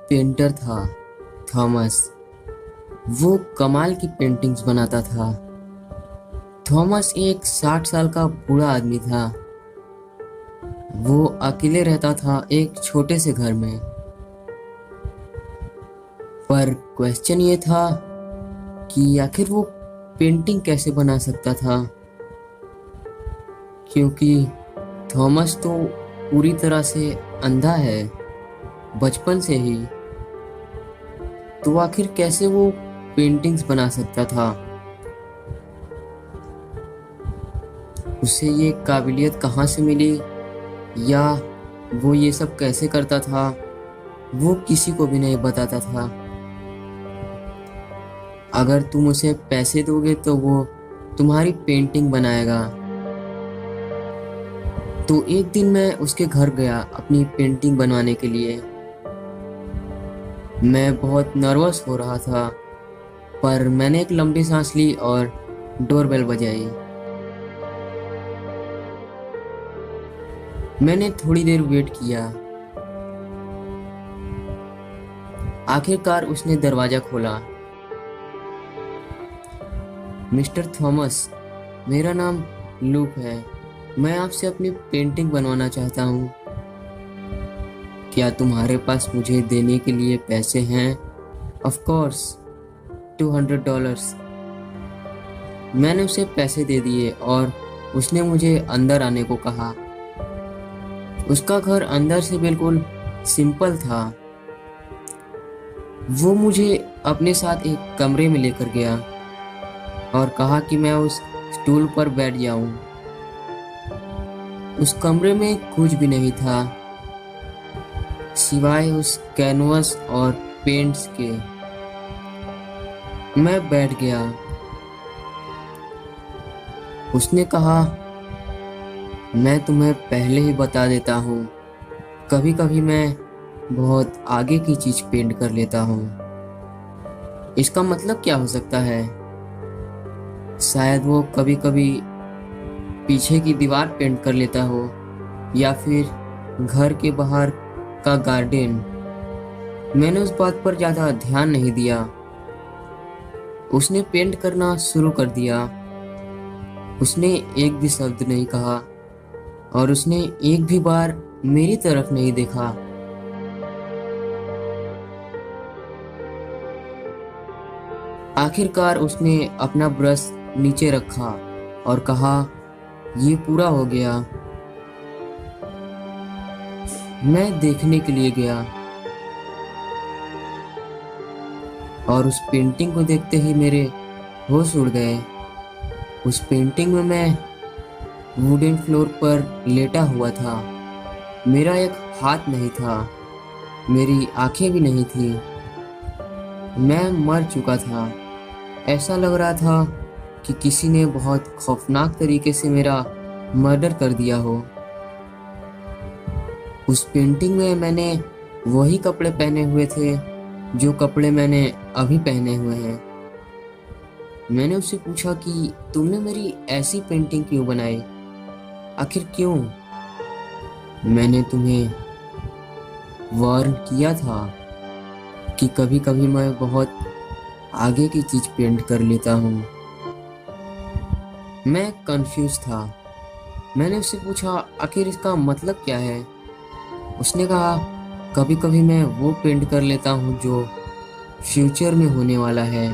Painter था, Thomas. वो कमाल की पेंटिंग्स बनाता था। थॉमस एक 60 साल का बूढ़ा आदमी था। वो अकेले रहता था एक छोटे से घर में। पर क्वेश्चन ये था कि आखिर वो पेंटिंग कैसे बना सकता था, क्योंकि थॉमस तो पूरी तरह से अंधा है बचपन से ही। तो आखिर कैसे वो पेंटिंग्स बना सकता था? उसे ये काबिलियत कहाँ से मिली, या वो ये सब कैसे करता था, वो किसी को भी नहीं बताता था। अगर तुम उसे पैसे दोगे तो वो तुम्हारी पेंटिंग बनाएगा। तो एक दिन मैं उसके घर गया अपनी पेंटिंग बनवाने के लिए। मैं बहुत नर्वस हो रहा था, पर मैंने एक लंबी सांस ली और डोरबेल बजाई। मैंने थोड़ी देर वेट किया। आखिरकार उसने दरवाजा खोला। मिस्टर थॉमस, मेरा नाम लूक है। मैं आपसे अपनी पेंटिंग बनवाना चाहता हूँ। क्या तुम्हारे पास मुझे देने के लिए पैसे हैं? Of course, $200। मैंने उसे पैसे दे दिए और उसने मुझे अंदर आने को कहा। उसका घर अंदर से बिल्कुल सिंपल था। वो मुझे अपने साथ एक कमरे में लेकर गया और कहा कि मैं उस स्टूल पर बैठ जाऊं। उस कमरे में कुछ भी नहीं था सिवाय उस कैनवस और पेंट्स के। मैं बैठ गया। उसने कहा, मैं तुम्हें पहले ही बता देता हूँ, कभी कभी मैं बहुत आगे की चीज पेंट कर लेता हूँ। इसका मतलब क्या हो सकता है? शायद वो कभी कभी पीछे की दीवार पेंट कर लेता हो, या फिर घर के बाहर का गार्डन। मैंने उस बात पर ज्यादा ध्यान नहीं दिया। उसने पेंट करना शुरू कर दिया। उसने एक भी शब्द नहीं कहा और उसने एक भी बार मेरी तरफ नहीं देखा। आखिरकार उसने अपना ब्रश नीचे रखा और कहा, ये पूरा हो गया। मैं देखने के लिए गया और उस पेंटिंग को देखते ही मेरे होश उड़ गए। उस पेंटिंग में मैं वुडन फ्लोर पर लेटा हुआ था। मेरा एक हाथ नहीं था, मेरी आंखें भी नहीं थी। मैं मर चुका था। ऐसा लग रहा था कि किसी ने बहुत खौफनाक तरीके से मेरा मर्डर कर दिया हो। उस पेंटिंग में मैंने वही कपड़े पहने हुए थे जो कपड़े मैंने अभी पहने हुए हैं। मैंने उससे पूछा कि तुमने मेरी ऐसी पेंटिंग क्यों बनाई? आखिर क्यों? मैंने तुम्हें वार्न किया था कि कभी कभी मैं बहुत आगे की चीज पेंट कर लेता हूँ। मैं कंफ्यूज था। मैंने उससे पूछा, आखिर इसका मतलब क्या है? उसने कहा, कभी कभी मैं वो पेंट कर लेता हूँ जो फ्यूचर में होने वाला है।